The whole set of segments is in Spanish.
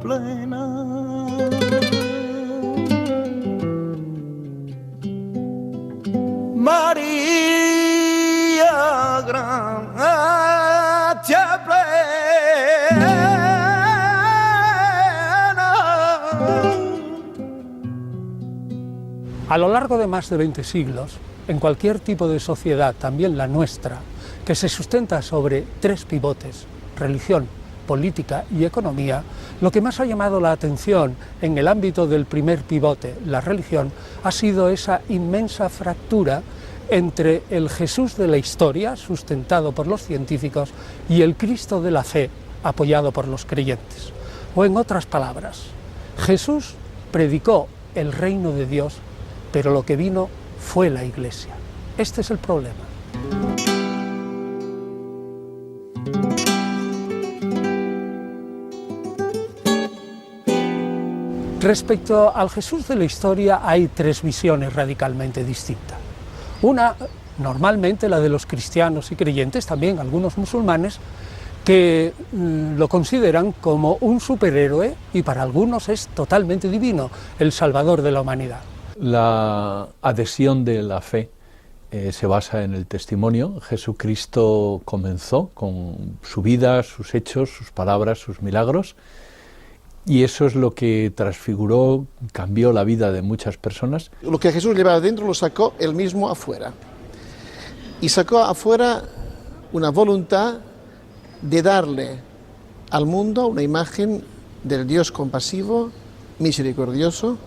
plena. María gracia plena. A lo largo de más de 20 siglos, en cualquier tipo de sociedad, también la nuestra, que se sustenta sobre tres pivotes, religión, política y economía, lo que más ha llamado la atención en el ámbito del primer pivote, la religión, ha sido esa inmensa fractura entre el Jesús de la historia, sustentado por los científicos, y el Cristo de la fe, apoyado por los creyentes. O en otras palabras, Jesús predicó el reino de Dios, pero lo que vino fue la Iglesia. Este es el problema. Respecto al Jesús de la historia hay tres visiones radicalmente distintas. Una, normalmente la de los cristianos y creyentes, también algunos musulmanes, que lo consideran como un superhéroe y para algunos es totalmente divino, el salvador de la humanidad. La adhesión de la fe se basa en el testimonio. Jesucristo comenzó con su vida, sus hechos, sus palabras, sus milagros, y eso es lo que transfiguró, cambió la vida de muchas personas. Lo que Jesús llevaba dentro lo sacó él mismo afuera. Y sacó afuera una voluntad de darle al mundo una imagen del Dios compasivo, misericordioso,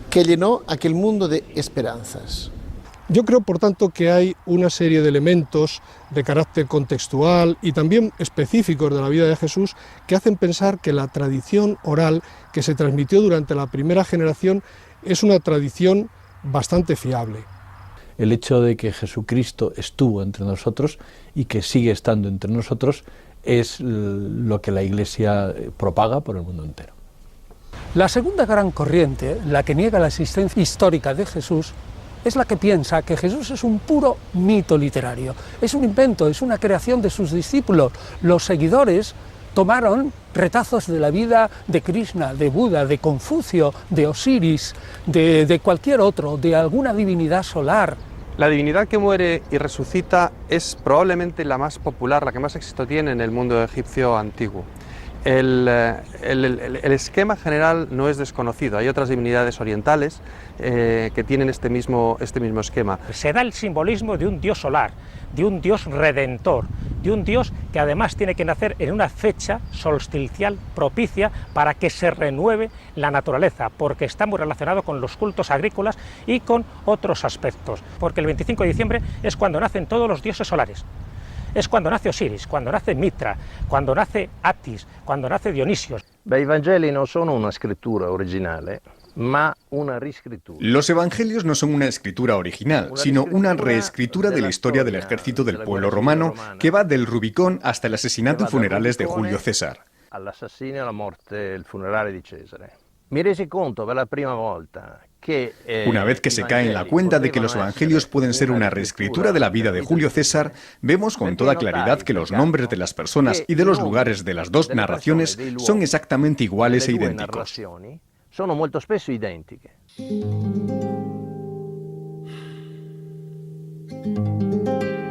que llenó aquel mundo de esperanzas. Yo creo, por tanto, que hay una serie de elementos de carácter contextual y también específicos de la vida de Jesús que hacen pensar que la tradición oral que se transmitió durante la primera generación es una tradición bastante fiable. El hecho de que Jesucristo estuvo entre nosotros y que sigue estando entre nosotros es lo que la Iglesia propaga por el mundo entero. La segunda gran corriente, la que niega la existencia histórica de Jesús, es la que piensa que Jesús es un puro mito literario, es un invento, es una creación de sus discípulos. Los seguidores tomaron retazos de la vida de Krishna, de Buda, de Confucio, de Osiris, de cualquier otro, de alguna divinidad solar. La divinidad que muere y resucita es probablemente la más popular, la que más éxito tiene en el mundo egipcio antiguo. El esquema general no es desconocido, hay otras divinidades orientales que tienen este mismo esquema. Se da el simbolismo de un dios solar, de un dios redentor, de un dios que además tiene que nacer en una fecha solsticial propicia para que se renueve la naturaleza, porque está muy relacionado con los cultos agrícolas y con otros aspectos, porque el 25 de diciembre es cuando nacen todos los dioses solares. Es cuando nace Osiris, cuando nace Mitra, cuando nace Attis, cuando nace Dionisio. I Vangeli no sono una scrittura originale, ma una riscrittura. Los evangelios no son una escritura original, sino una reescritura de la historia del ejército del pueblo romano que va del Rubicón hasta el asesinato y funerales de Julio César. All'assassinio e alla morte e il funerale di Cesare. Mi resi conto per la prima volta que una vez que se cae en la cuenta de que los evangelios pueden ser una reescritura de la vida de Julio César, vemos con toda claridad que los nombres de las personas y de los lugares de las dos narraciones son exactamente iguales e idénticos. Sono molto spesso identiche.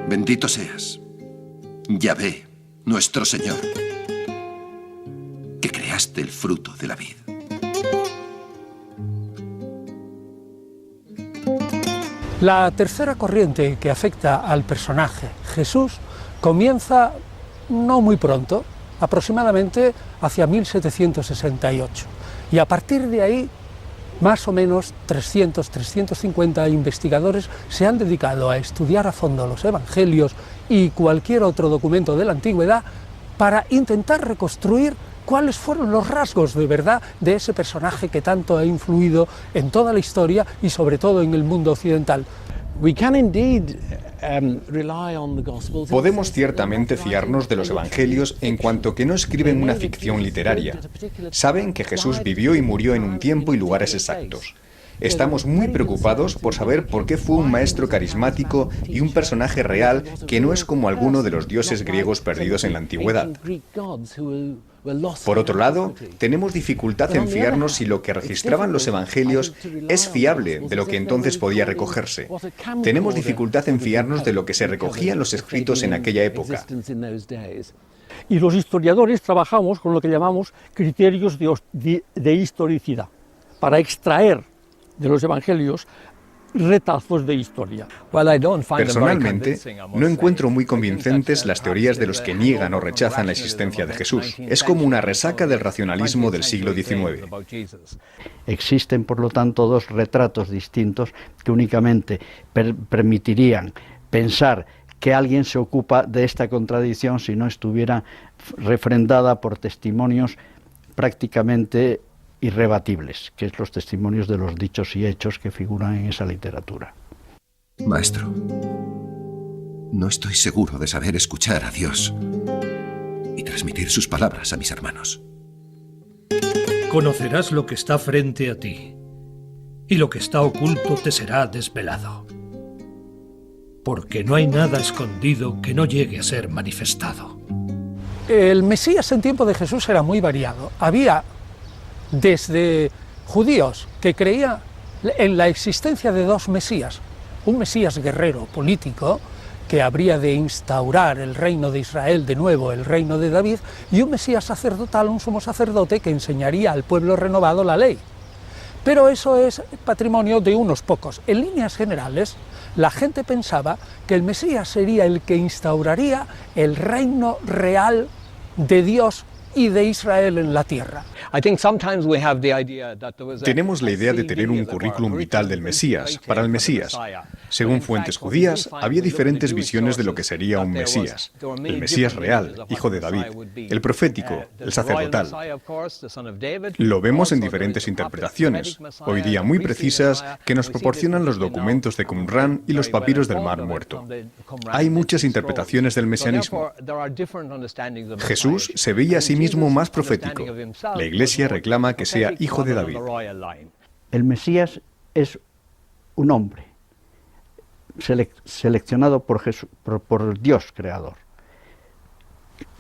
Bendito seas, Yahvé, nuestro Señor, que creaste el fruto de la vid. La tercera corriente que afecta al personaje Jesús comienza no muy pronto, aproximadamente hacia 1768. Y a partir de ahí, más o menos 300-350 investigadores se han dedicado a estudiar a fondo los evangelios y cualquier otro documento de la antigüedad para intentar reconstruir cuáles fueron los rasgos de verdad de ese personaje que tanto ha influido en toda la historia y sobre todo en el mundo occidental. Podemos ciertamente fiarnos de los evangelios en cuanto que no escriben una ficción literaria. Saben que Jesús vivió y murió en un tiempo y lugares exactos. Estamos muy preocupados por saber por qué fue un maestro carismático y un personaje real que no es como alguno de los dioses griegos perdidos en la antigüedad. Por otro lado, tenemos dificultad en fiarnos si lo que registraban los evangelios es fiable de lo que entonces podía recogerse. Tenemos dificultad en fiarnos de lo que se recogía en los escritos en aquella época. Y los historiadores trabajamos con lo que llamamos criterios de historicidad, para extraer de los evangelios retazos de historia. Personalmente, no encuentro muy convincentes las teorías de los que niegan o rechazan la existencia de Jesús. Es como una resaca del racionalismo del siglo XIX. Existen, por lo tanto, dos retratos distintos que únicamente permitirían pensar que alguien se ocupa de esta contradicción si no estuviera refrendada por testimonios prácticamente irrebatibles, que es los testimonios de los dichos y hechos que figuran en esa literatura. Maestro, no estoy seguro de saber escuchar a Dios y transmitir sus palabras a mis hermanos. Conocerás lo que está frente a ti, y lo que está oculto te será desvelado. Porque no hay nada escondido que no llegue a ser manifestado. El Mesías en tiempo de Jesús era muy variado. Había desde judíos que creían en la existencia de dos Mesías, un Mesías guerrero, político, que habría de instaurar el reino de Israel de nuevo, el reino de David, y un Mesías sacerdotal, un sumo sacerdote que enseñaría al pueblo renovado la ley. Pero eso es patrimonio de unos pocos. En líneas generales, la gente pensaba que el Mesías sería el que instauraría el reino real de Dios y de Israel en la tierra. Tenemos la idea de tener un currículum vital del Mesías, para el Mesías. Según fuentes judías, había diferentes visiones de lo que sería un Mesías. El Mesías real, hijo de David, el profético, el sacerdotal. Lo vemos en diferentes interpretaciones, hoy día muy precisas, que nos proporcionan los documentos de Qumran y los papiros del Mar Muerto. Hay muchas interpretaciones del mesianismo. Jesús se veía a sí mismo más profético. La Iglesia reclama que sea hijo de David. El Mesías es un hombre seleccionado por Dios creador,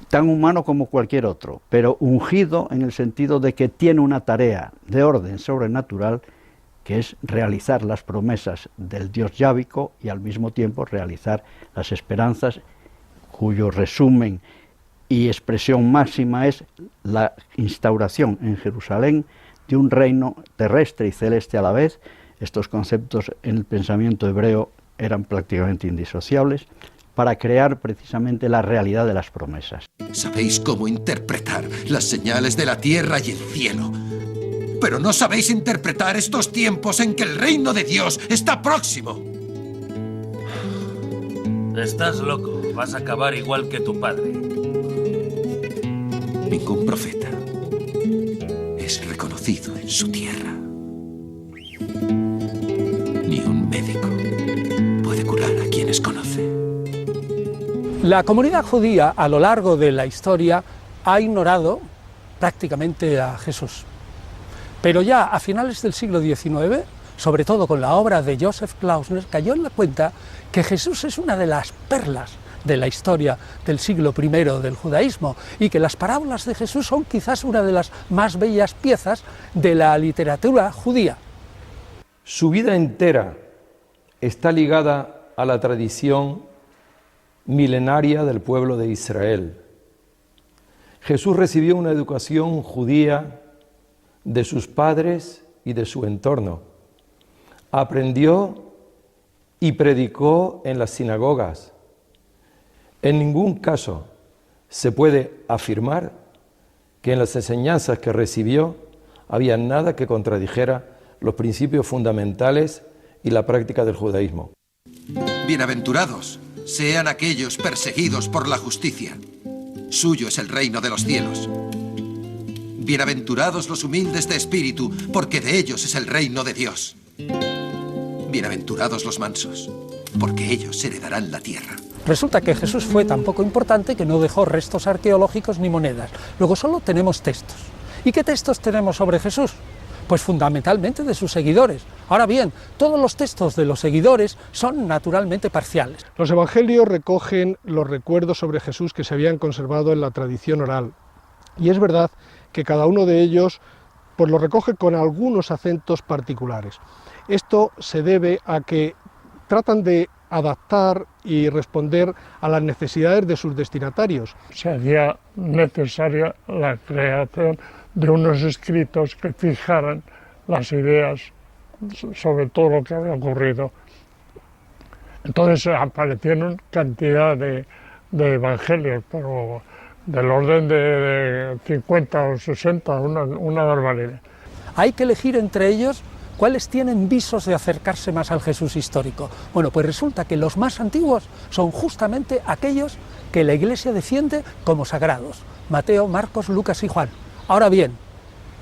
tan humano como cualquier otro, pero ungido en el sentido de que tiene una tarea de orden sobrenatural, que es realizar las promesas del Dios yávico y al mismo tiempo realizar las esperanzas cuyo resumen y expresión máxima es la instauración en Jerusalén de un reino terrestre y celeste a la vez. Estos conceptos en el pensamiento hebreo eran prácticamente indisociables, para crear precisamente la realidad de las promesas. Sabéis cómo interpretar las señales de la tierra y el cielo, pero no sabéis interpretar estos tiempos en que el reino de Dios está próximo. Estás loco, vas a acabar igual que tu padre. Ningún profeta es reconocido en su tierra. Ni un médico puede curar a quienes conoce. La comunidad judía a lo largo de la historia ha ignorado prácticamente a Jesús. Pero ya a finales del siglo XIX, sobre todo con la obra de Joseph Klausner, cayó en la cuenta que Jesús es una de las perlas de la historia del siglo I del judaísmo y que las parábolas de Jesús son quizás una de las más bellas piezas de la literatura judía. Su vida entera está ligada a la tradición milenaria del pueblo de Israel. Jesús recibió una educación judía de sus padres y de su entorno. Aprendió y predicó en las sinagogas. En ningún caso se puede afirmar que en las enseñanzas que recibió había nada que contradijera los principios fundamentales y la práctica del judaísmo. Bienaventurados sean aquellos perseguidos por la justicia. Suyo es el reino de los cielos. Bienaventurados los humildes de espíritu, porque de ellos es el reino de Dios. Bienaventurados los mansos, porque ellos heredarán la tierra. Resulta que Jesús fue tan poco importante que no dejó restos arqueológicos ni monedas. Luego solo tenemos textos. ¿Y qué textos tenemos sobre Jesús? Pues fundamentalmente de sus seguidores. Ahora bien, todos los textos de los seguidores son naturalmente parciales. Los evangelios recogen los recuerdos sobre Jesús que se habían conservado en la tradición oral. Y es verdad que cada uno de ellos pues lo recoge con algunos acentos particulares. Esto se debe a que tratan de adaptar y responder a las necesidades de sus destinatarios. Se hacía necesaria la creación de unos escritos que fijaran las ideas sobre todo lo que había ocurrido. Entonces aparecieron cantidad de evangelios, pero del orden de 50 o 60, una barbaridad. Hay que elegir entre ellos cuáles tienen visos de acercarse más al Jesús histórico. Bueno, pues resulta que los más antiguos son justamente aquellos que la Iglesia defiende como sagrados: Mateo, Marcos, Lucas y Juan. Ahora bien,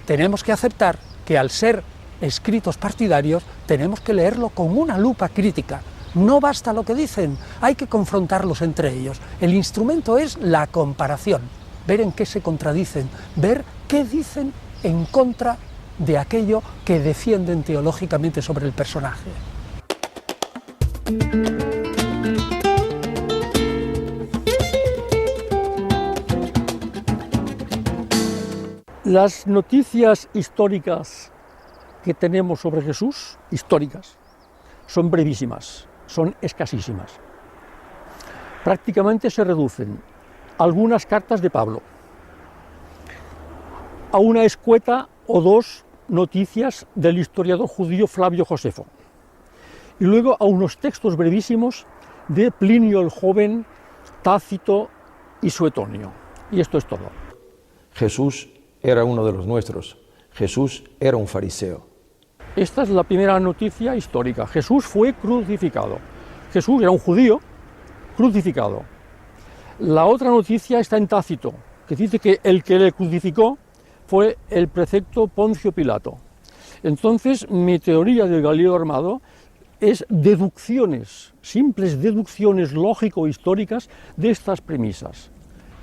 tenemos que aceptar que al ser escritos partidarios tenemos que leerlo con una lupa crítica. No basta lo que dicen, hay que confrontarlos entre ellos. El instrumento es la comparación, ver en qué se contradicen, ver qué dicen en contra de aquello que defienden teológicamente sobre el personaje. Las noticias históricas que tenemos sobre Jesús, históricas, son brevísimas, son escasísimas. Prácticamente se reducen a algunas cartas de Pablo, a una escueta o dos noticias del historiador judío Flavio Josefo, y luego a unos textos brevísimos de Plinio el Joven, Tácito y Suetonio. Y esto es todo. Jesús era uno de los nuestros. Jesús era un fariseo. Esta es la primera noticia histórica. Jesús fue crucificado. Jesús era un judío crucificado. La otra noticia está en Tácito, que dice que el que le crucificó fue el prefecto Poncio Pilato. Entonces, mi teoría del Galileo armado es deducciones, simples deducciones lógico-históricas de estas premisas.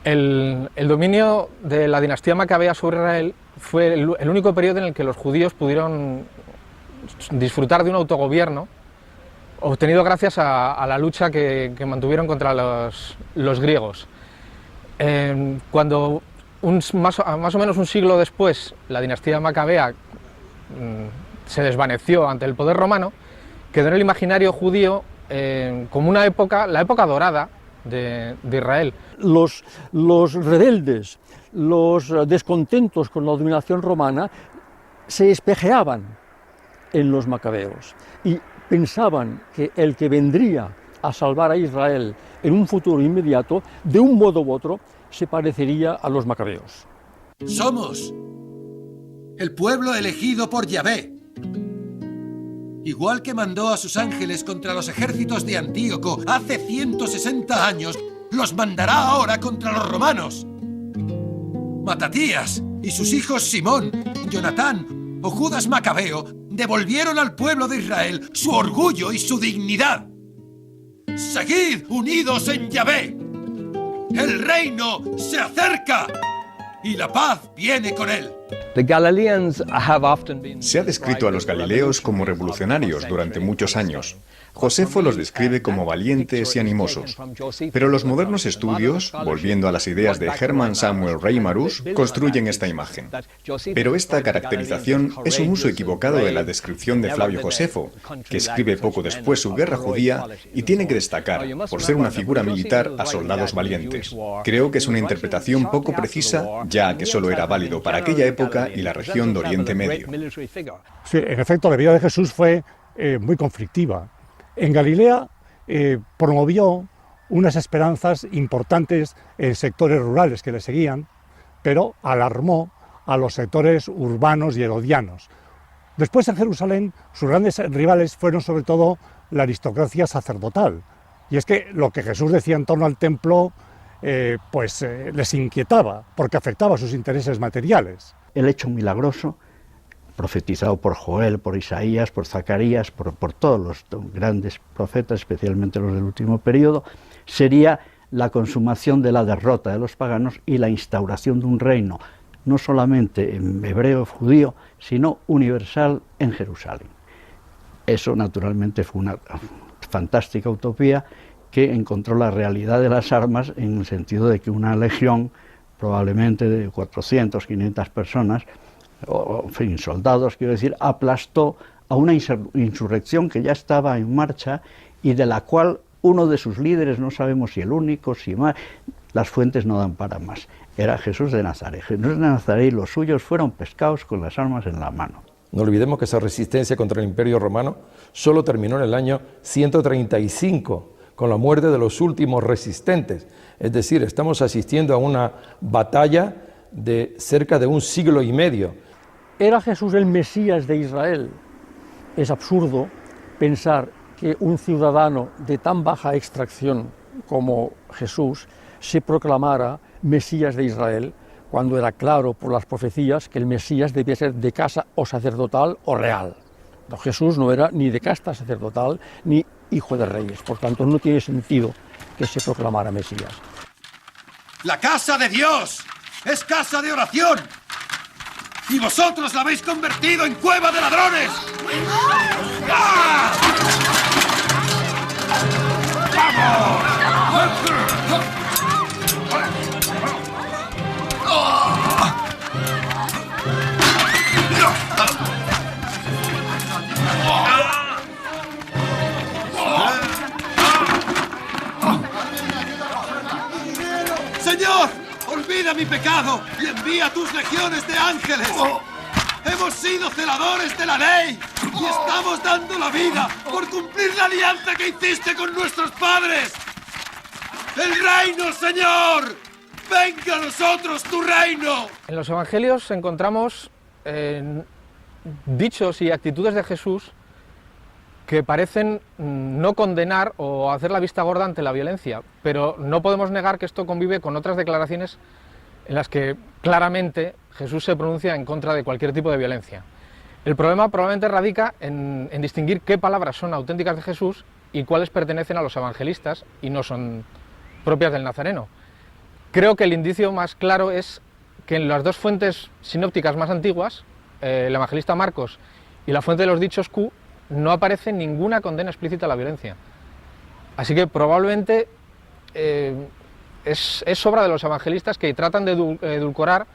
El dominio de la dinastía macabea sobre Israel fue el único periodo en el que los judíos pudieron disfrutar de un autogobierno obtenido gracias a la lucha que mantuvieron contra los griegos. Cuando más o menos un siglo después la dinastía macabea se desvaneció ante el poder romano, quedó en el imaginario judío como la época dorada de Israel. Los rebeldes, los descontentos con la dominación romana se espejeaban en los macabeos y pensaban que el que vendría a salvar a Israel en un futuro inmediato, de un modo u otro, se parecería a los macabeos. Somos el pueblo elegido por Yahvé. Igual que mandó a sus ángeles contra los ejércitos de Antíoco hace 160 años, los mandará ahora contra los romanos. Matatías y sus hijos Simón, Jonatán o Judas Macabeo devolvieron al pueblo de Israel su orgullo y su dignidad. Seguid unidos en Yahvé. El reino se acerca y la paz viene con él. Se ha descrito a los galileos como revolucionarios durante muchos años. Josefo los describe como valientes y animosos. Pero los modernos estudios, volviendo a las ideas de Hermann Samuel Reimarus, construyen esta imagen. Pero esta caracterización es un uso equivocado de la descripción de Flavio Josefo, que escribe poco después su Guerra Judía y tiene que destacar, por ser una figura militar, a soldados valientes. Creo que es una interpretación poco precisa, ya que solo era válido para aquella época y la región de Oriente Medio. Sí, en efecto, la vida de Jesús fue muy conflictiva. En Galilea promovió unas esperanzas importantes en sectores rurales que le seguían, pero alarmó a los sectores urbanos y herodianos. Después en Jerusalén sus grandes rivales fueron sobre todo la aristocracia sacerdotal. Y es que lo que Jesús decía en torno al templo les inquietaba porque afectaba sus intereses materiales. El hecho milagroso, profetizado por Joel, por Isaías, por Zacarías, por todos los grandes profetas, especialmente los del último periodo, sería la consumación de la derrota de los paganos y la instauración de un reino no solamente en hebreo judío, sino universal en Jerusalén. Eso naturalmente fue una fantástica utopía que encontró la realidad de las armas en el sentido de que una legión, probablemente de 400, 500 personas, o en fin, soldados, quiero decir, aplastó a una insurrección que ya estaba en marcha y de la cual uno de sus líderes, no sabemos si el único, si más, las fuentes no dan para más, era Jesús de Nazaret. Jesús de Nazaret y los suyos fueron pescados con las armas en la mano. No olvidemos que esa resistencia contra el Imperio Romano solo terminó en el año 135, con la muerte de los últimos resistentes. Es decir, estamos asistiendo a una batalla de cerca de un siglo y medio. ¿Era Jesús el Mesías de Israel? Es absurdo pensar que un ciudadano de tan baja extracción como Jesús se proclamara Mesías de Israel, cuando era claro por las profecías que el Mesías debía ser de casa o sacerdotal o real. No, Jesús no era ni de casta sacerdotal ni hijo de reyes, por tanto no tiene sentido que se proclamara Mesías. La casa de Dios es casa de oración y vosotros la habéis convertido en cueva de ladrones. ¡Ah! Señor, olvida mi pecado y envía tus legiones de ángeles. Hemos sido celadores de la ley y estamos dando la vida por cumplir la alianza que hiciste con nuestros padres. ¡El reino, Señor! ¡Venga a nosotros tu reino! En los evangelios encontramos dichos y actitudes de Jesús que parecen no condenar o hacer la vista gorda ante la violencia, pero no podemos negar que esto convive con otras declaraciones en las que claramente Jesús se pronuncia en contra de cualquier tipo de violencia. El problema probablemente radica en distinguir qué palabras son auténticas de Jesús y cuáles pertenecen a los evangelistas y no son propias del Nazareno. Creo que el indicio más claro es que en las dos fuentes sinópticas más antiguas, el evangelista Marcos y la fuente de los dichos Q, no aparece ninguna condena explícita a la violencia. Así que probablemente es obra de los evangelistas que tratan de edulcorar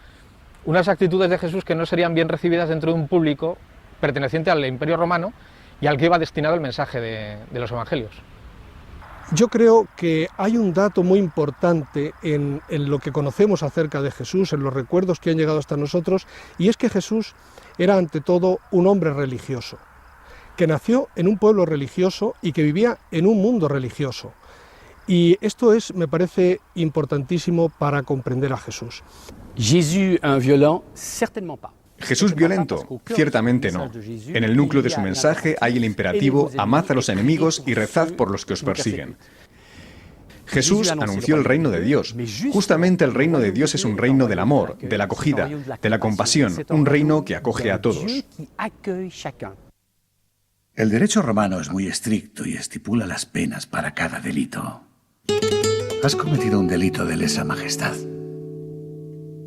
unas actitudes de Jesús que no serían bien recibidas dentro de un público perteneciente al Imperio Romano y al que iba destinado el mensaje de los evangelios. Yo creo que hay un dato muy importante en lo que conocemos acerca de Jesús, en los recuerdos que han llegado hasta nosotros, y es que Jesús era ante todo un hombre religioso, que nació en un pueblo religioso y que vivía en un mundo religioso. Y esto es, me parece, importantísimo para comprender a Jesús. Jesús un violent, certainement pas. Jesús violento, ciertamente no. En el núcleo de su mensaje hay el imperativo: amad a los enemigos y rezad por los que os persiguen. Jesús anunció el reino de Dios. Justamente el reino de Dios es un reino del amor, de la acogida, de la compasión, un reino que acoge a todos. El derecho romano es muy estricto y estipula las penas para cada delito. Has cometido un delito de lesa majestad.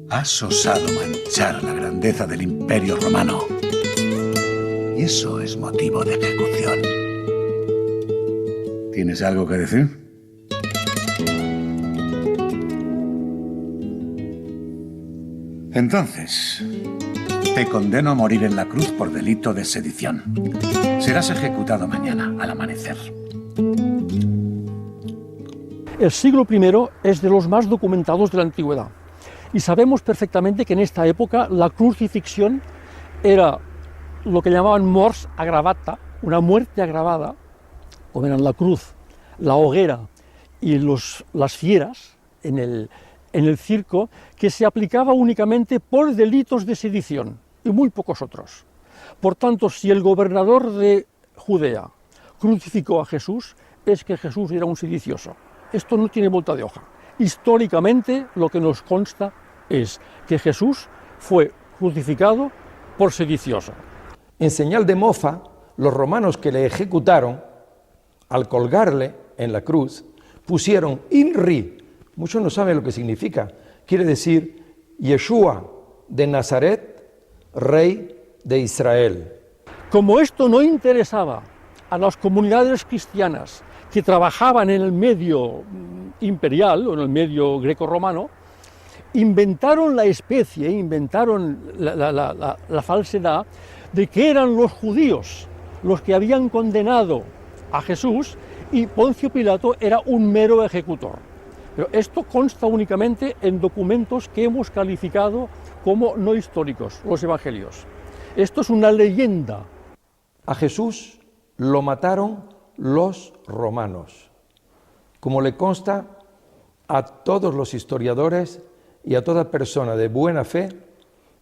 Has osado manchar la grandeza del Imperio Romano. Y eso es motivo de ejecución. ¿Tienes algo que decir? Entonces, te condeno a morir en la cruz por delito de sedición. Serás ejecutado mañana al amanecer. El siglo I es de los más documentados de la antigüedad. Y sabemos perfectamente que en esta época la crucifixión era lo que llamaban mors aggravata, una muerte agravada, como eran la cruz, la hoguera y las fieras en el circo, que se aplicaba únicamente por delitos de sedición y muy pocos otros. Por tanto, si el gobernador de Judea crucificó a Jesús, es que Jesús era un sedicioso. Esto no tiene vuelta de hoja. Históricamente, lo que nos consta es que Jesús fue crucificado por sedicioso. En señal de mofa, los romanos que le ejecutaron, al colgarle en la cruz, pusieron INRI. Muchos no saben lo que significa. Quiere decir Yeshua, de Nazaret, rey de Israel. Como esto no interesaba a las comunidades cristianas que trabajaban en el medio imperial o en el medio greco-romano, inventaron la especie, inventaron la falsedad de que eran los judíos los que habían condenado a Jesús y Poncio Pilato era un mero ejecutor. Pero esto consta únicamente en documentos que hemos calificado como no históricos, los evangelios. Esto es una leyenda. A Jesús lo mataron los romanos, como le consta a todos los historiadores y a toda persona de buena fe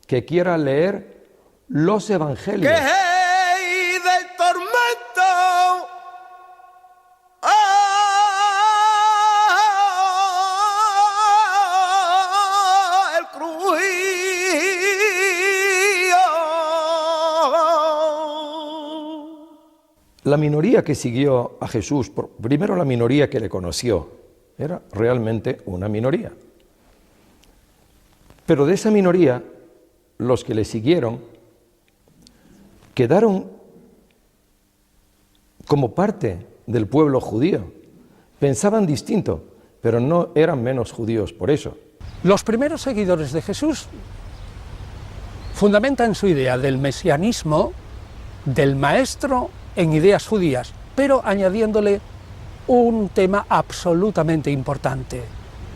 que quiera leer los evangelios. ¡Que hey del tormento! El crujío. La minoría que siguió a Jesús, primero la minoría que le conoció, era realmente una minoría. Pero de esa minoría, los que le siguieron quedaron como parte del pueblo judío. Pensaban distinto, pero no eran menos judíos por eso. Los primeros seguidores de Jesús fundamentan su idea del mesianismo, del maestro, en ideas judías, pero añadiéndole un tema absolutamente importante.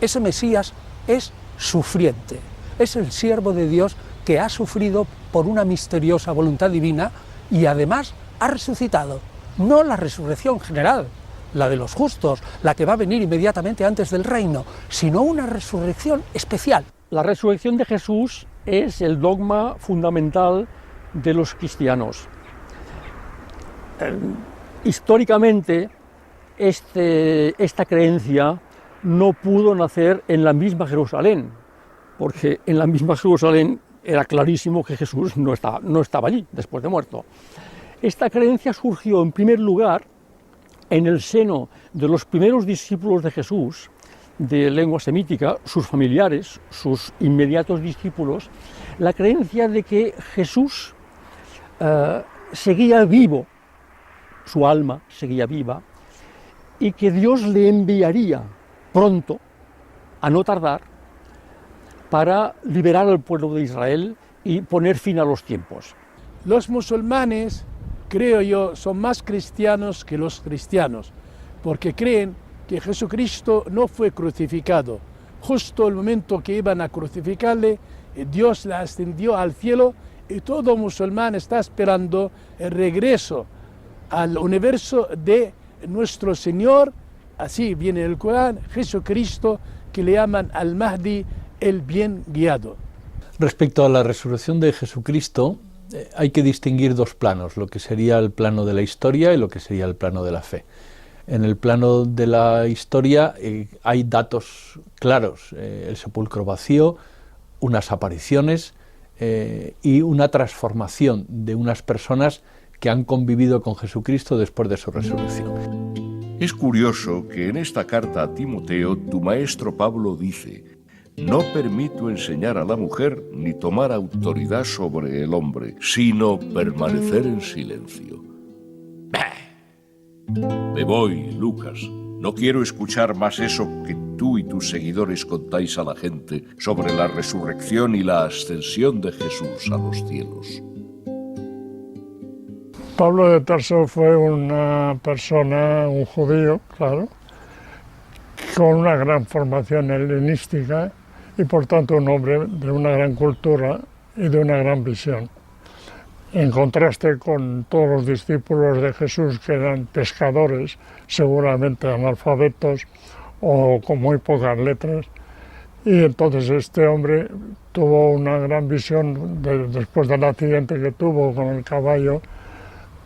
Ese Mesías es sufriente, es el siervo de Dios que ha sufrido por una misteriosa voluntad divina y además ha resucitado. No la resurrección general, la de los justos, la que va a venir inmediatamente antes del reino, sino una resurrección especial. La resurrección de Jesús es el dogma fundamental de los cristianos. Históricamente, esta creencia no pudo nacer en la misma Jerusalén, porque en la misma Jerusalén era clarísimo que Jesús no estaba allí, después de muerto. Esta creencia surgió, en primer lugar, en el seno de los primeros discípulos de Jesús, de lengua semítica, sus familiares, sus inmediatos discípulos, la creencia de que Jesús seguía vivo, su alma seguía viva, y que Dios le enviaría pronto, a no tardar, para liberar al pueblo de Israel y poner fin a los tiempos. Los musulmanes, creo yo, son más cristianos que los cristianos, porque creen que Jesucristo no fue crucificado. Justo el momento que iban a crucificarle, Dios le ascendió al cielo y todo musulmán está esperando el regreso al universo de nuestro Señor, así viene el Corán, Jesucristo, que le llaman al Mahdi, el bien guiado. Respecto a la resurrección de Jesucristo, hay que distinguir dos planos, lo que sería el plano de la historia y lo que sería el plano de la fe. En el plano de la historia hay datos claros, el sepulcro vacío, unas apariciones y una transformación de unas personas que han convivido con Jesucristo después de su resurrección. Es curioso que en esta carta a Timoteo tu maestro Pablo dice: no permito enseñar a la mujer ni tomar autoridad sobre el hombre, sino permanecer en silencio. Me voy, Lucas. No quiero escuchar más eso que tú y tus seguidores contáis a la gente sobre la resurrección y la ascensión de Jesús a los cielos. Pablo de Tarso fue una persona, un judío, claro, con una gran formación helenística y por tanto un hombre de una gran cultura y de una gran visión. En contraste con todos los discípulos de Jesús que eran pescadores, seguramente analfabetos o con muy pocas letras, y entonces este hombre tuvo una gran visión después del accidente que tuvo con el caballo.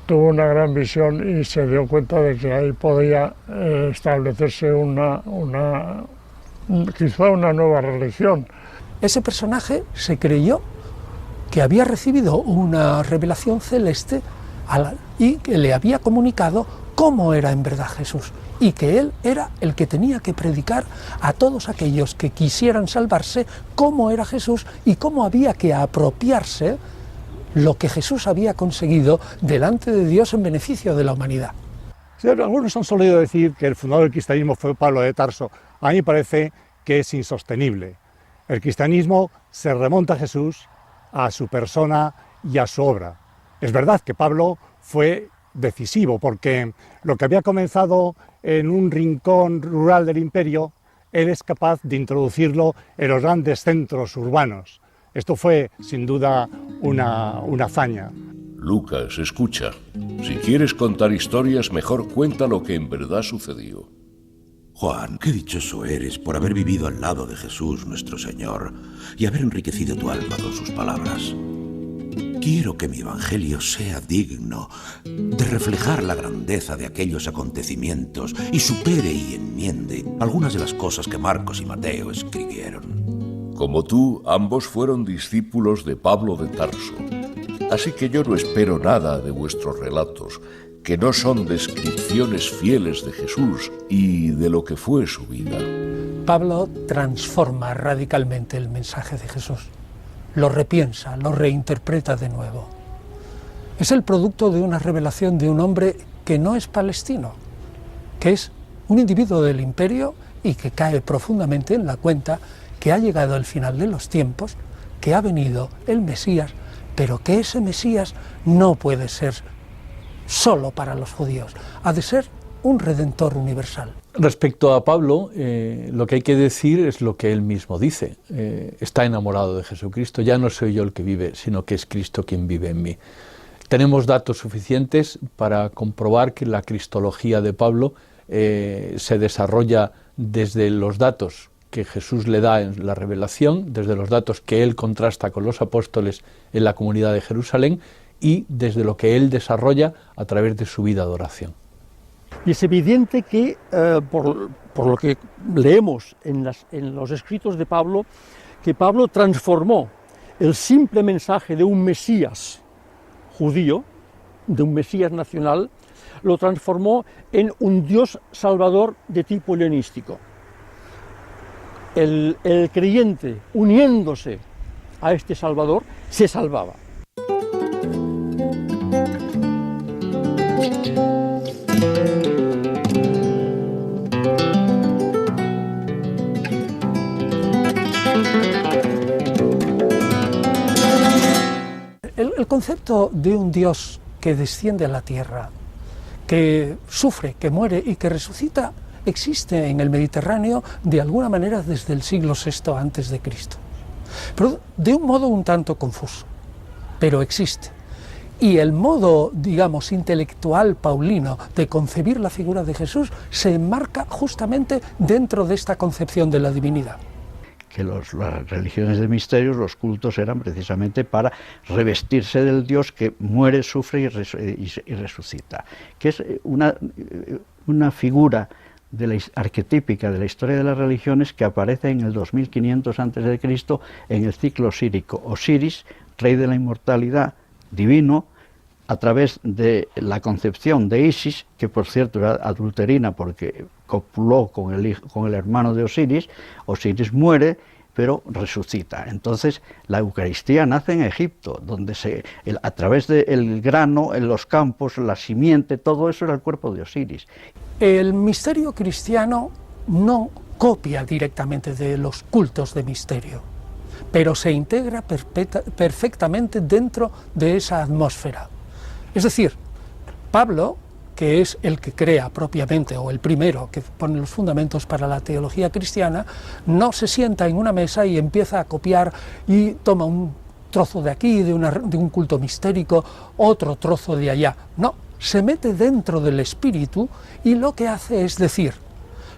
Tuvo una gran visión y se dio cuenta de que ahí podía establecerse quizá una nueva religión. Ese personaje se creyó que había recibido una revelación celeste y que le había comunicado cómo era en verdad Jesús. y que él era el que tenía que predicar a todos aquellos que quisieran salvarse cómo era Jesús y cómo había que apropiarse lo que Jesús había conseguido delante de Dios en beneficio de la humanidad. Sí, algunos han solido decir que el fundador del cristianismo fue Pablo de Tarso. A mí me parece que es insostenible. El cristianismo se remonta a Jesús, a su persona y a su obra. Es verdad que Pablo fue decisivo, porque lo que había comenzado en un rincón rural del imperio, él es capaz de introducirlo en los grandes centros urbanos. Esto fue, sin duda, una hazaña. Lucas, escucha. Si quieres contar historias, mejor cuenta lo que en verdad sucedió. Juan, qué dichoso eres por haber vivido al lado de Jesús nuestro Señor y haber enriquecido tu alma con sus palabras. Quiero que mi evangelio sea digno de reflejar la grandeza de aquellos acontecimientos y supere y enmiende algunas de las cosas que Marcos y Mateo escribieron. Como tú, ambos fueron discípulos de Pablo de Tarso. Así que yo no espero nada de vuestros relatos, que no son descripciones fieles de Jesús y de lo que fue su vida. Pablo transforma radicalmente el mensaje de Jesús. Lo repiensa, lo reinterpreta de nuevo. Es el producto de una revelación de un hombre que no es palestino, que es un individuo del imperio y que cae profundamente en la cuenta que ha llegado el final de los tiempos, que ha venido el Mesías, pero que ese Mesías no puede ser solo para los judíos, ha de ser un redentor universal. Respecto a Pablo, lo que hay que decir es lo que él mismo dice. Está enamorado de Jesucristo, ya no soy yo el que vive, sino que es Cristo quien vive en mí. Tenemos datos suficientes para comprobar que la cristología de Pablo se desarrolla desde los datos que Jesús le da en la revelación, desde los datos que él contrasta con los apóstoles en la comunidad de Jerusalén y desde lo que él desarrolla a través de su vida de oración. Y es evidente que, por lo que leemos en los escritos de Pablo, que Pablo transformó el simple mensaje de un Mesías judío, de un Mesías nacional, lo transformó en un Dios salvador de tipo helenístico. El creyente, uniéndose a este Salvador, se salvaba. El concepto de un Dios que desciende a la tierra, que sufre, que muere y que resucita, existe en el Mediterráneo de alguna manera desde el siglo VI antes de Cristo. Pero de un modo un tanto confuso, pero existe. Y el modo, digamos, intelectual paulino de concebir la figura de Jesús se enmarca justamente dentro de esta concepción de la divinidad. Que las religiones de misterios, los cultos eran precisamente para revestirse del Dios que muere, sufre y resucita, que es una figura arquetípica de la historia de las religiones que aparece en el 2500 a.C. en el ciclo osírico. Osiris, rey de la inmortalidad, divino, a través de la concepción de Isis, que por cierto era adulterina porque copuló con el hermano de Osiris. Osiris muere, pero resucita. Entonces la Eucaristía nace en Egipto, donde a través del grano, en los campos, la simiente, todo eso era el cuerpo de Osiris. El misterio cristiano no copia directamente de los cultos de misterio, pero se integra perfectamente dentro de esa atmósfera. Es decir, Pablo, que es el que crea propiamente, o el primero que pone los fundamentos para la teología cristiana, no se sienta en una mesa y empieza a copiar y toma un trozo de aquí, de un culto mistérico, otro trozo de allá. No, se mete dentro del espíritu y lo que hace es decir,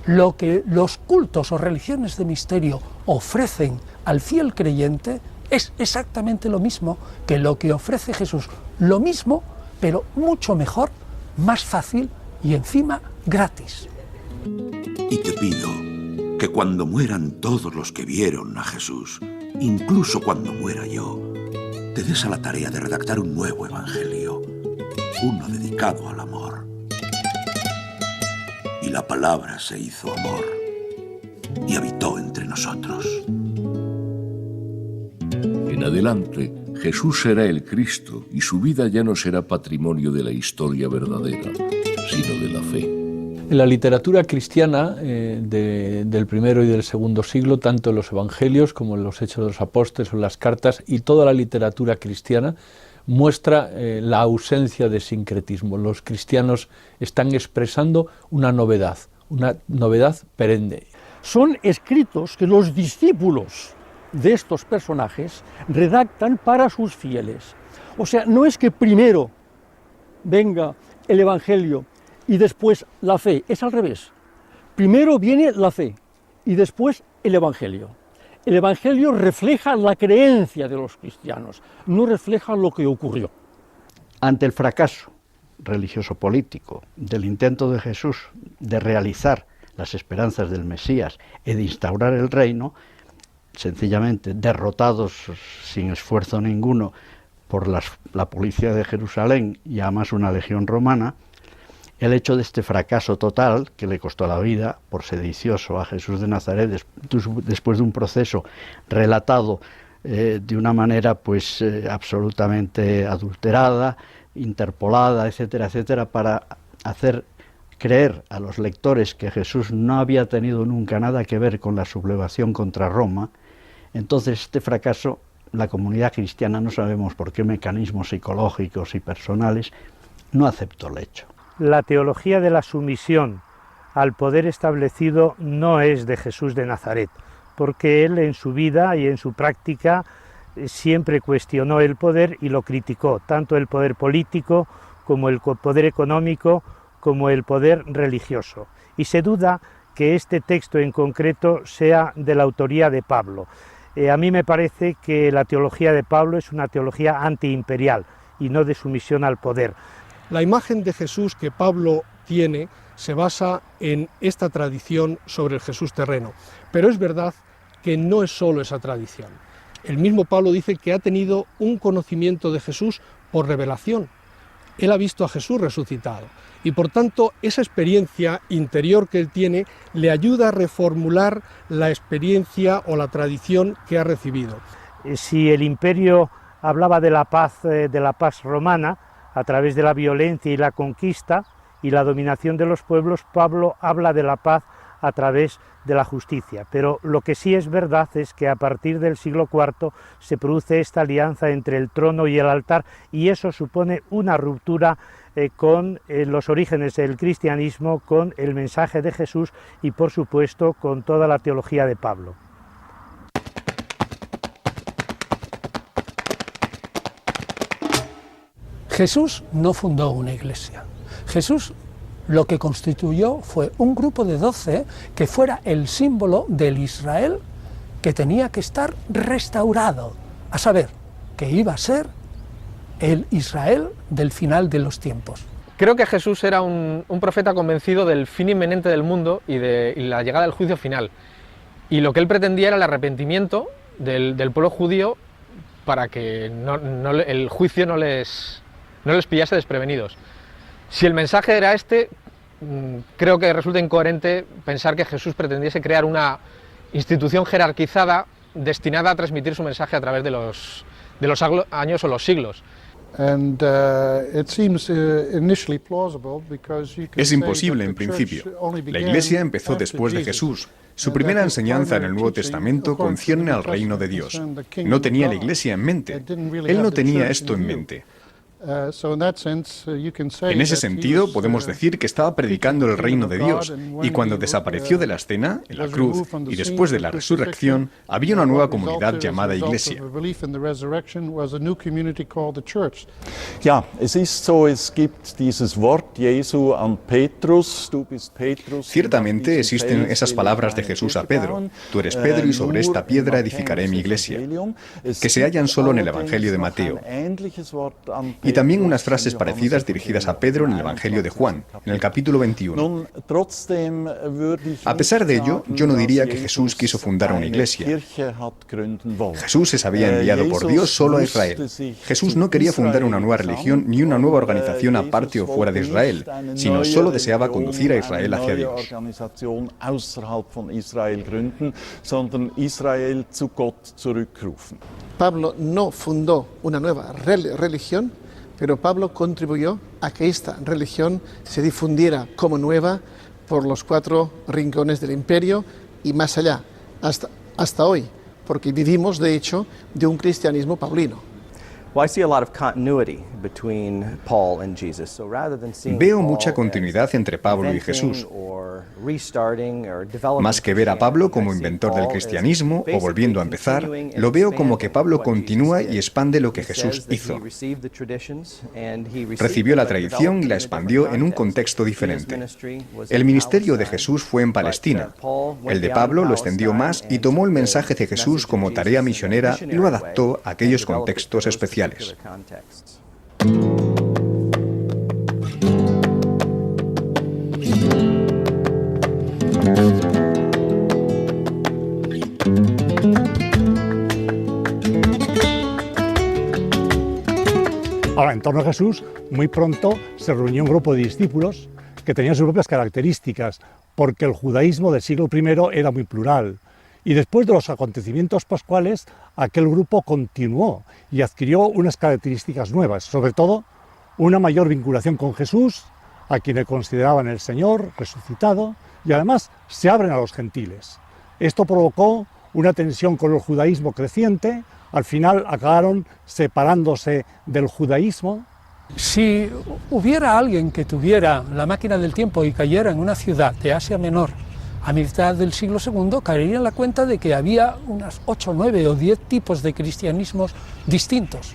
lo que los cultos o religiones de misterio ofrecen al fiel creyente es exactamente lo mismo que lo que ofrece Jesús. Lo mismo, pero mucho mejor, más fácil y encima gratis. Y te pido que cuando mueran todos los que vieron a Jesús, incluso cuando muera yo, te des a la tarea de redactar un nuevo evangelio, uno dedicado al amor. Y la palabra se hizo amor y habitó entre nosotros. En adelante, Jesús será el Cristo y su vida ya no será patrimonio de la historia verdadera, sino de la fe. En la literatura cristiana del primero y del segundo siglo, tanto en los evangelios como en los Hechos de los Apóstoles o en las cartas, y toda la literatura cristiana muestra la ausencia de sincretismo. Los cristianos están expresando una novedad perenne. Son escritos que los discípulos de estos personajes redactan para sus fieles. O sea, no es que primero venga el Evangelio y después la fe, es al revés. Primero viene la fe y después el Evangelio. El Evangelio refleja la creencia de los cristianos, no refleja lo que ocurrió. Ante el fracaso religioso-político del intento de Jesús de realizar las esperanzas del Mesías y de instaurar el reino, sencillamente derrotados sin esfuerzo ninguno por la policía de Jerusalén y además una legión romana, el hecho de este fracaso total, que le costó la vida por sedicioso a Jesús de Nazaret, después de un proceso relatado de una manera pues absolutamente adulterada, interpolada, etcétera, etcétera, para hacer creer a los lectores que Jesús no había tenido nunca nada que ver con la sublevación contra Roma. Entonces este fracaso, la comunidad cristiana, no sabemos por qué mecanismos psicológicos y personales, no aceptó el hecho. La teología de la sumisión al poder establecido no es de Jesús de Nazaret, porque él en su vida y en su práctica siempre cuestionó el poder y lo criticó, tanto el poder político como el poder económico, como el poder religioso. Y se duda que este texto en concreto sea de la autoría de Pablo. A mí me parece que la teología de Pablo es una teología antiimperial y no de sumisión al poder. La imagen de Jesús que Pablo tiene se basa en esta tradición sobre el Jesús terreno, pero es verdad que no es solo esa tradición. El mismo Pablo dice que ha tenido un conocimiento de Jesús por revelación. Él ha visto a Jesús resucitado y por tanto esa experiencia interior que él tiene le ayuda a reformular la experiencia o la tradición que ha recibido. Si el imperio hablaba de la paz romana, a través de la violencia y la conquista y la dominación de los pueblos, Pablo habla de la paz a través de la justicia. Pero lo que sí es verdad es que a partir del siglo IV se produce esta alianza entre el trono y el altar, y eso supone una ruptura con los orígenes del cristianismo, con el mensaje de Jesús y por supuesto con toda la teología de Pablo. Jesús no fundó una iglesia. Jesús lo que constituyó fue un grupo de 12 que fuera el símbolo del Israel que tenía que estar restaurado, a saber, que iba a ser el Israel del final de los tiempos. Creo que Jesús era un profeta convencido del fin inminente del mundo y la llegada del juicio final. Y lo que él pretendía era el arrepentimiento del pueblo judío para que el juicio no les pillase desprevenidos. Si el mensaje era este, creo que resulta incoherente pensar que Jesús pretendiese crear una institución jerarquizada destinada a transmitir su mensaje a través de los años o los siglos. Es imposible en principio. La Iglesia empezó después de Jesús. Su primera enseñanza en el Nuevo Testamento concierne al reino de Dios. No tenía la Iglesia en mente. Él no tenía esto en mente. En ese sentido, podemos decir que estaba predicando el reino de Dios, y cuando desapareció de la escena, en la cruz, y después de la resurrección, había una nueva comunidad llamada Iglesia. Ja, es ist so, es gibt dieses Wort Jesu an Petrus, du bist Petrus. Ciertamente existen esas palabras de Jesús a Pedro: tú eres Pedro y sobre esta piedra edificaré mi iglesia, que se hallan solo en el Evangelio de Mateo. y también unas frases parecidas dirigidas a Pedro en el Evangelio de Juan, en el capítulo 21. A pesar de ello, yo no diría que Jesús quiso fundar una iglesia. Jesús se había enviado por Dios solo a Israel. Jesús no quería fundar una nueva religión ni una nueva organización aparte o fuera de Israel, sino solo deseaba conducir a Israel hacia Dios. Pablo no fundó una nueva religión, pero Pablo contribuyó a que esta religión se difundiera como nueva por los 4 rincones del imperio y más allá, hasta hoy, porque vivimos de hecho de un cristianismo paulino. Veo mucha continuidad entre Pablo y Jesús. Más que ver a Pablo como inventor del cristianismo o volviendo a empezar, lo veo como que Pablo continúa y expande lo que Jesús hizo. Recibió la tradición y la expandió en un contexto diferente. El ministerio de Jesús fue en Palestina. El de Pablo lo extendió más y tomó el mensaje de Jesús como tarea misionera y lo adaptó a aquellos contextos especiales. Ahora, en torno a Jesús, muy pronto se reunió un grupo de discípulos que tenían sus propias características, porque el judaísmo del siglo I era muy plural. Y después de los acontecimientos pascuales, aquel grupo continuó y adquirió unas características nuevas, sobre todo una mayor vinculación con Jesús, a quien le consideraban el Señor resucitado, y además se abren a los gentiles. Esto provocó una tensión con el judaísmo creciente. Al final acabaron separándose del judaísmo. Si hubiera alguien que tuviera la máquina del tiempo y cayera en una ciudad de Asia Menor a mitad del siglo II, caería en la cuenta de que había unas 8, 9 o 10 tipos de cristianismos distintos.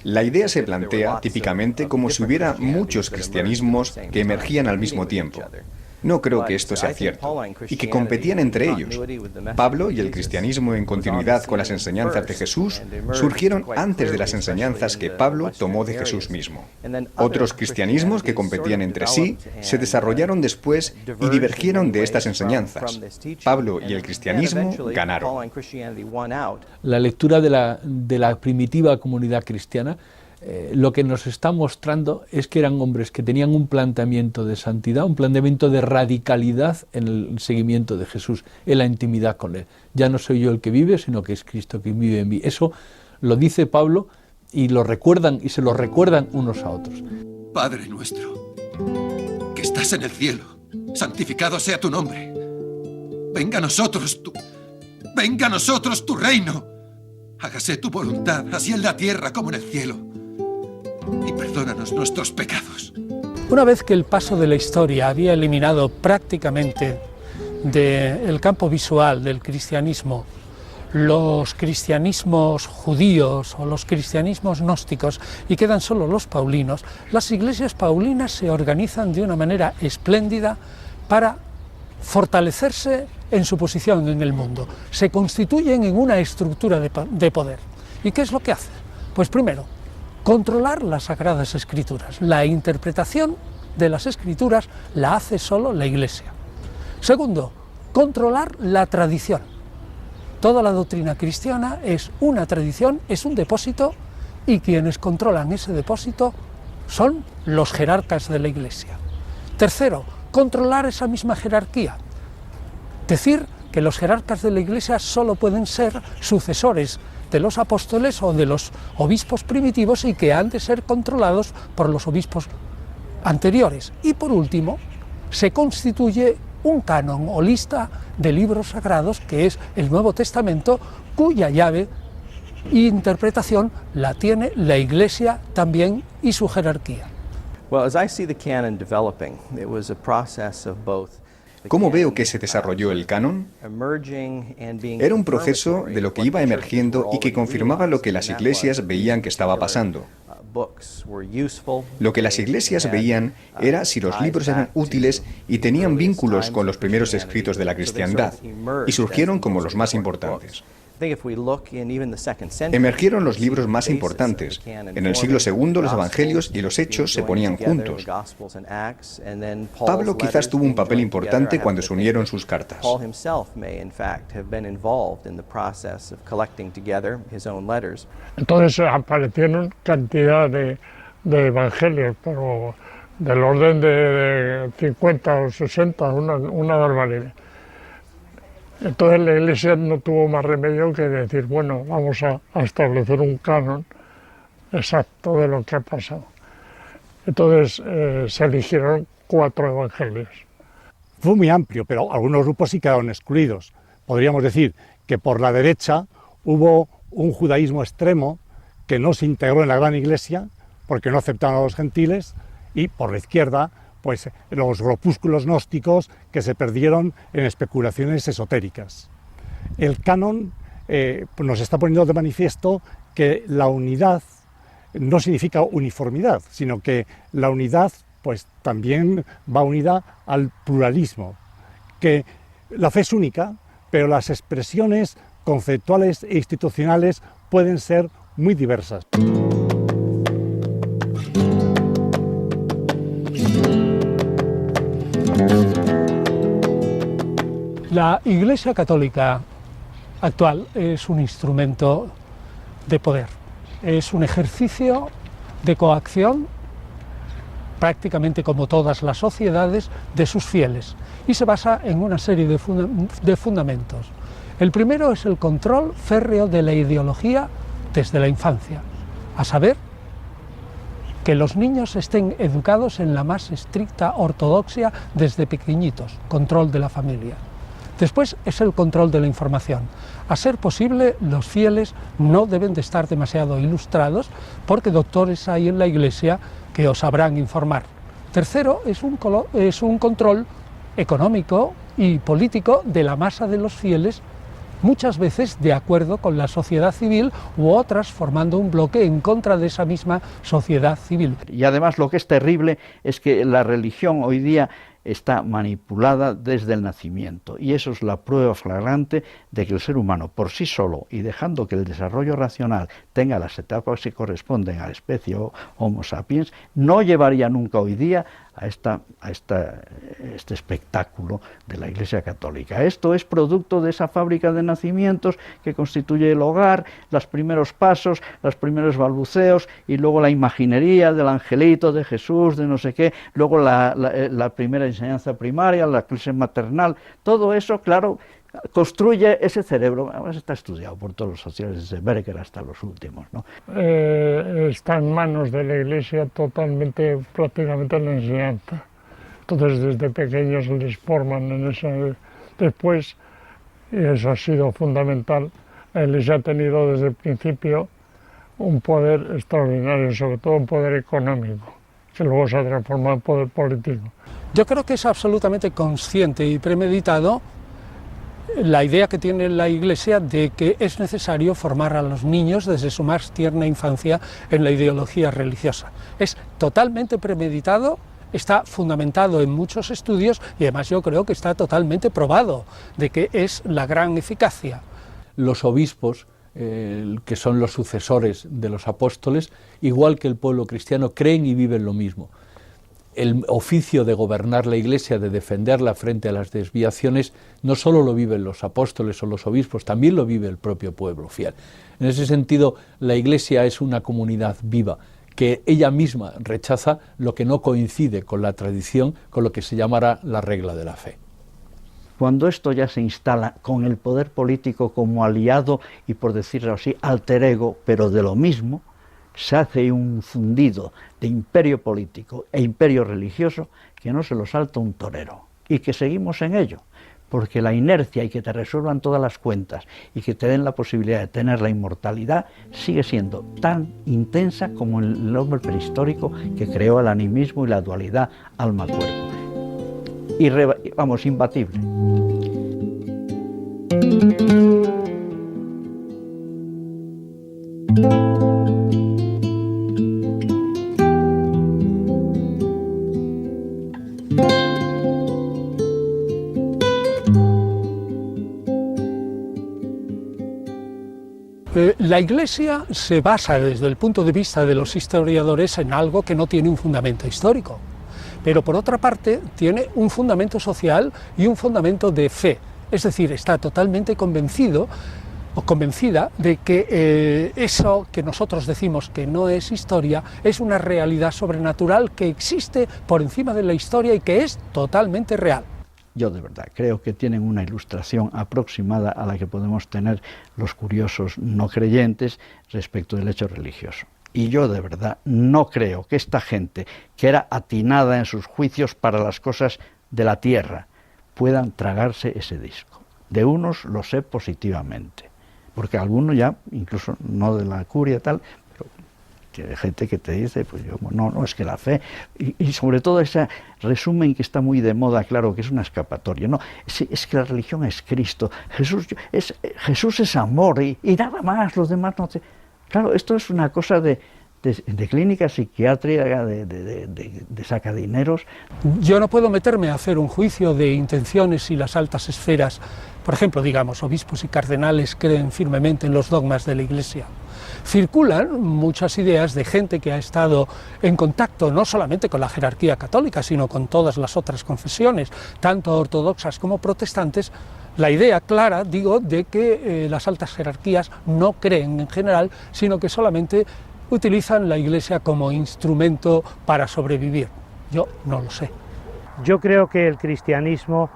La idea se plantea típicamente como si hubiera muchos cristianismos que emergían al mismo tiempo. No creo que esto sea cierto, y que competían entre ellos. Pablo y el cristianismo en continuidad con las enseñanzas de Jesús surgieron antes de las enseñanzas que Pablo tomó de Jesús mismo. Otros cristianismos que competían entre sí se desarrollaron después y divergieron de estas enseñanzas. Pablo y el cristianismo ganaron. La lectura de la primitiva comunidad cristiana lo que nos está mostrando es que eran hombres que tenían un planteamiento de santidad, un planteamiento de radicalidad en el seguimiento de Jesús, en la intimidad con Él. Ya no soy yo el que vive, sino que es Cristo que vive en mí. Eso lo dice Pablo y lo recuerdan y se lo recuerdan unos a otros. Padre nuestro, que estás en el cielo, santificado sea tu nombre. Venga a nosotros tu reino. Hágase tu voluntad, así en la tierra como en el cielo. Y perdónanos nuestros pecados. Una vez que el paso de la historia había eliminado prácticamente del campo visual del cristianismo los cristianismos judíos o los cristianismos gnósticos y quedan solo los paulinos, las iglesias paulinas se organizan de una manera espléndida para fortalecerse en su posición en el mundo. Se constituyen en una estructura de poder. ¿Y qué es lo que hacen? Pues primero, controlar las Sagradas Escrituras. La interpretación de las Escrituras la hace solo la Iglesia. Segundo, controlar la tradición. Toda la doctrina cristiana es una tradición, es un depósito, y quienes controlan ese depósito son los jerarcas de la Iglesia. Tercero, controlar esa misma jerarquía. Decir que los jerarcas de la Iglesia solo pueden ser sucesores de los apóstoles o de los obispos primitivos y que han de ser controlados por los obispos anteriores. Y por último, se constituye un canon o lista de libros sagrados que es el Nuevo Testamento, cuya llave e interpretación la tiene la Iglesia también y su jerarquía. ¿Cómo veo que se desarrolló el canon? Era un proceso de lo que iba emergiendo y que confirmaba lo que las iglesias veían que estaba pasando. Lo que las iglesias veían era si los libros eran útiles y tenían vínculos con los primeros escritos de la cristiandad, y surgieron como los más importantes. Emergieron los libros más importantes. En el siglo II los Evangelios y los Hechos se ponían juntos. Pablo quizás tuvo un papel importante cuando se unieron sus cartas. Entonces aparecieron cantidad de evangelios, pero del orden de 50 o 60, una barbaridad. Entonces la Iglesia no tuvo más remedio que decir, bueno, vamos a establecer un canon exacto de lo que ha pasado. Entonces se eligieron 4 evangelios. Fue muy amplio, pero algunos grupos sí quedaron excluidos. Podríamos decir que por la derecha hubo un judaísmo extremo que no se integró en la gran Iglesia porque no aceptaban a los gentiles, y por la izquierda, pues los grupúsculos gnósticos que se perdieron en especulaciones esotéricas. El canon nos está poniendo de manifiesto que la unidad no significa uniformidad, sino que la unidad pues también va unida al pluralismo, que la fe es única, pero las expresiones conceptuales e institucionales pueden ser muy diversas. La Iglesia Católica actual es un instrumento de poder, es un ejercicio de coacción, prácticamente como todas las sociedades, de sus fieles, y se basa en una serie de fundamentos. El primero es el control férreo de la ideología desde la infancia, a saber, que los niños estén educados en la más estricta ortodoxia desde pequeñitos, control de la familia. Después es el control de la información. A ser posible, los fieles no deben de estar demasiado ilustrados porque doctores hay en la Iglesia que os sabrán informar. Tercero es un control económico y político de la masa de los fieles, muchas veces de acuerdo con la sociedad civil u otras formando un bloque en contra de esa misma sociedad civil. Y además lo que es terrible es que la religión hoy día está manipulada desde el nacimiento, y eso es la prueba flagrante de que el ser humano por sí solo, y dejando que el desarrollo racional tenga las etapas que corresponden a la especie Homo sapiens, no llevaría nunca hoy día a este espectáculo de la Iglesia Católica. Esto es producto de esa fábrica de nacimientos que constituye el hogar, los primeros pasos, los primeros balbuceos, y luego la imaginería del angelito, de Jesús, de no sé qué, luego la primera enseñanza primaria, la clase maternal. Todo eso, claro, construye ese cerebro. Además está estudiado por todos los sociólogos, desde Berger hasta los últimos, ¿no? Está en manos de la Iglesia totalmente, prácticamente la enseñanza. Entonces desde pequeños les forman en eso. Después, y eso ha sido fundamental, la Iglesia ha tenido desde el principio un poder extraordinario, sobre todo un poder económico, que luego se ha transformado en poder político. Yo creo que es absolutamente consciente y premeditado la idea que tiene la Iglesia de que es necesario formar a los niños desde su más tierna infancia en la ideología religiosa. Es totalmente premeditado, está fundamentado en muchos estudios y además yo creo que está totalmente probado de que es la gran eficacia. Los obispos, que son los sucesores de los apóstoles, igual que el pueblo cristiano, creen y viven lo mismo. El oficio de gobernar la Iglesia, de defenderla frente a las desviaciones, no solo lo viven los apóstoles o los obispos, también lo vive el propio pueblo fiel. En ese sentido, la Iglesia es una comunidad viva, que ella misma rechaza lo que no coincide con la tradición, con lo que se llamará la regla de la fe. Cuando esto ya se instala con el poder político como aliado y, por decirlo así, alter ego, pero de lo mismo, se hace un fundido de imperio político e imperio religioso que no se lo salta un torero, y que seguimos en ello, porque la inercia y que te resuelvan todas las cuentas y que te den la posibilidad de tener la inmortalidad sigue siendo tan intensa como el hombre prehistórico que creó el animismo y la dualidad alma-cuerpo. Vamos, imbatible. La Iglesia se basa desde el punto de vista de los historiadores en algo que no tiene un fundamento histórico, pero por otra parte tiene un fundamento social y un fundamento de fe, es decir, está totalmente convencido o convencida de que eso que nosotros decimos que no es historia es una realidad sobrenatural que existe por encima de la historia y que es totalmente real. Yo de verdad creo que tienen una ilustración aproximada a la que podemos tener los curiosos no creyentes respecto del hecho religioso. Y yo de verdad no creo que esta gente, que era atinada en sus juicios para las cosas de la tierra, puedan tragarse ese disco. De unos lo sé positivamente, porque algunos ya, incluso no de la curia tal, que hay gente que te dice, pues yo, no, es que la fe, y sobre todo ese resumen que está muy de moda, claro, que es una escapatoria, no, es que la religión es Cristo, Jesús es amor, y nada más, los demás no te... Claro, esto es una cosa de clínica psiquiátrica, de sacadineros. Yo no puedo meterme a hacer un juicio de intenciones y las altas esferas. Por ejemplo, digamos, obispos y cardenales creen firmemente en los dogmas de la Iglesia. Circulan muchas ideas de gente que ha estado en contacto no solamente con la jerarquía católica, sino con todas las otras confesiones, tanto ortodoxas como protestantes, la idea clara, digo, de que las altas jerarquías no creen en general, sino que solamente utilizan la Iglesia como instrumento para sobrevivir. Yo no lo sé. Yo creo que el cristianismo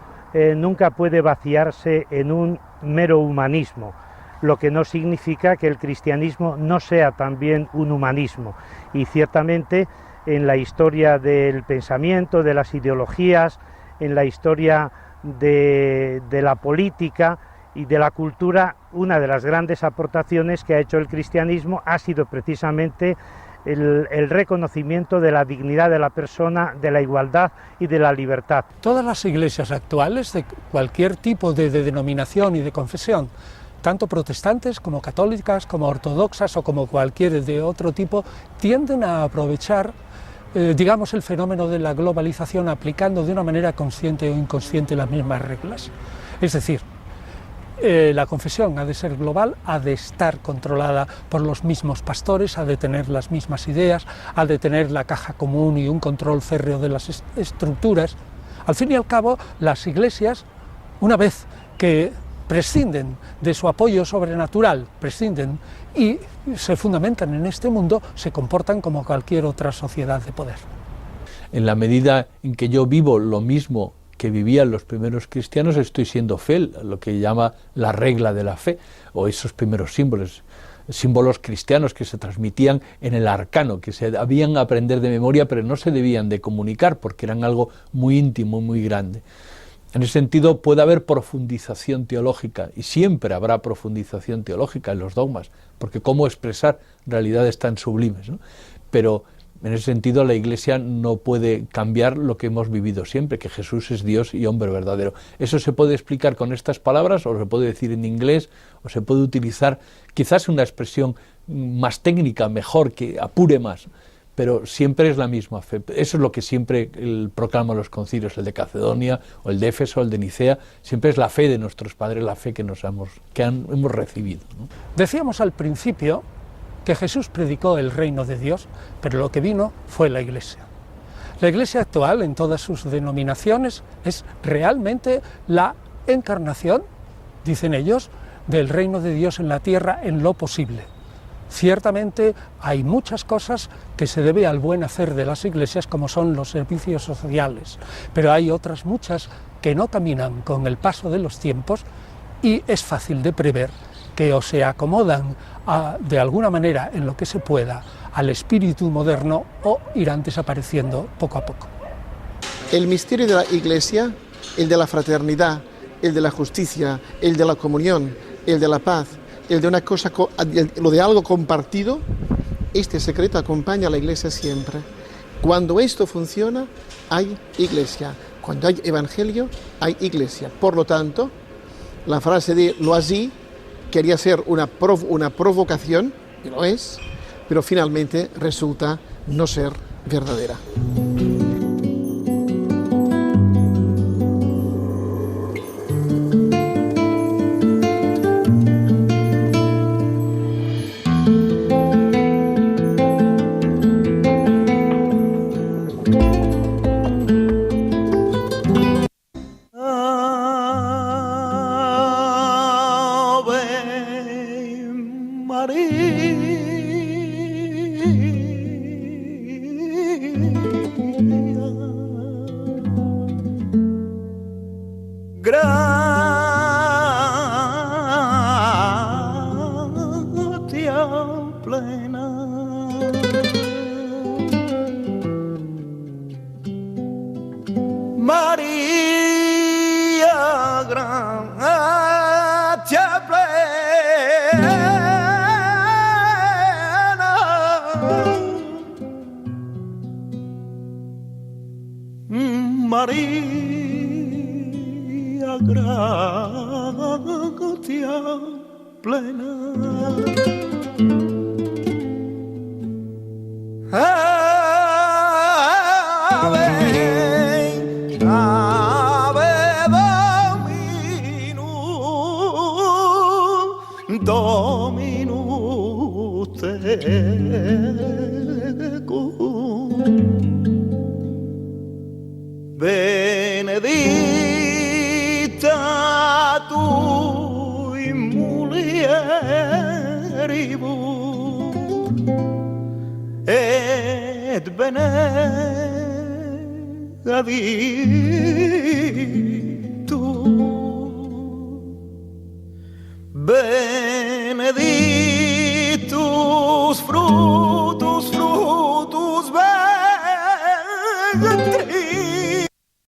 nunca puede vaciarse en un mero humanismo, lo que no significa que el cristianismo no sea también un humanismo. Y ciertamente en la historia del pensamiento, de las ideologías, en la historia de la política y de la cultura, una de las grandes aportaciones que ha hecho el cristianismo ha sido precisamente el reconocimiento de la dignidad de la persona, de la igualdad y de la libertad. Todas las iglesias actuales, de cualquier tipo de denominación y de confesión, tanto protestantes como católicas, como ortodoxas o como cualquier de otro tipo, tienden a aprovechar digamos, el fenómeno de la globalización aplicando de una manera consciente o inconsciente las mismas reglas. Es decir, la confesión ha de ser global, ha de estar controlada por los mismos pastores, ha de tener las mismas ideas, ha de tener la caja común y un control férreo de las estructuras. Al fin y al cabo, las iglesias, una vez que prescinden de su apoyo sobrenatural, prescinden y se fundamentan en este mundo, se comportan como cualquier otra sociedad de poder. En la medida en que yo vivo lo mismo que vivían los primeros cristianos, estoy siendo fiel a lo que llama la regla de la fe, o esos primeros símbolos cristianos que se transmitían en el arcano, que se debían aprender de memoria, pero no se debían de comunicar, porque eran algo muy íntimo, muy grande. En ese sentido puede haber profundización teológica, y siempre habrá profundización teológica en los dogmas, porque cómo expresar realidades tan sublimes, ¿no? Pero en ese sentido la Iglesia no puede cambiar lo que hemos vivido siempre, que Jesús es Dios y hombre verdadero. Eso se puede explicar con estas palabras, o se puede decir en inglés, o se puede utilizar quizás una expresión más técnica, mejor, que apure más, pero siempre es la misma fe. Eso es lo que siempre proclaman los concilios, el de Calcedonia, o el de Éfeso, o el de Nicea, siempre es la fe de nuestros padres, la fe que hemos recibido, ¿no? Decíamos al principio que Jesús predicó el reino de Dios, pero lo que vino fue la Iglesia. La Iglesia actual, en todas sus denominaciones, es realmente la encarnación, dicen ellos, del reino de Dios en la tierra en lo posible. Ciertamente hay muchas cosas que se debe al buen hacer de las iglesias, como son los servicios sociales, pero hay otras muchas que no caminan con el paso de los tiempos y es fácil de prever que o se acomodan de alguna manera en lo que se pueda al espíritu moderno o irán desapareciendo poco a poco. El misterio de la Iglesia, el de la fraternidad, el de la justicia, el de la comunión, el de la paz, el de una cosa, lo de algo compartido, este secreto acompaña a la Iglesia siempre. Cuando esto funciona, hay Iglesia. Cuando hay Evangelio, hay Iglesia. Por lo tanto, la frase de Loisy quería ser una provocación, y lo es, pero finalmente resulta no ser verdadera. plena. Dominus tecum, benedicta tu in mulieribus, et benedicta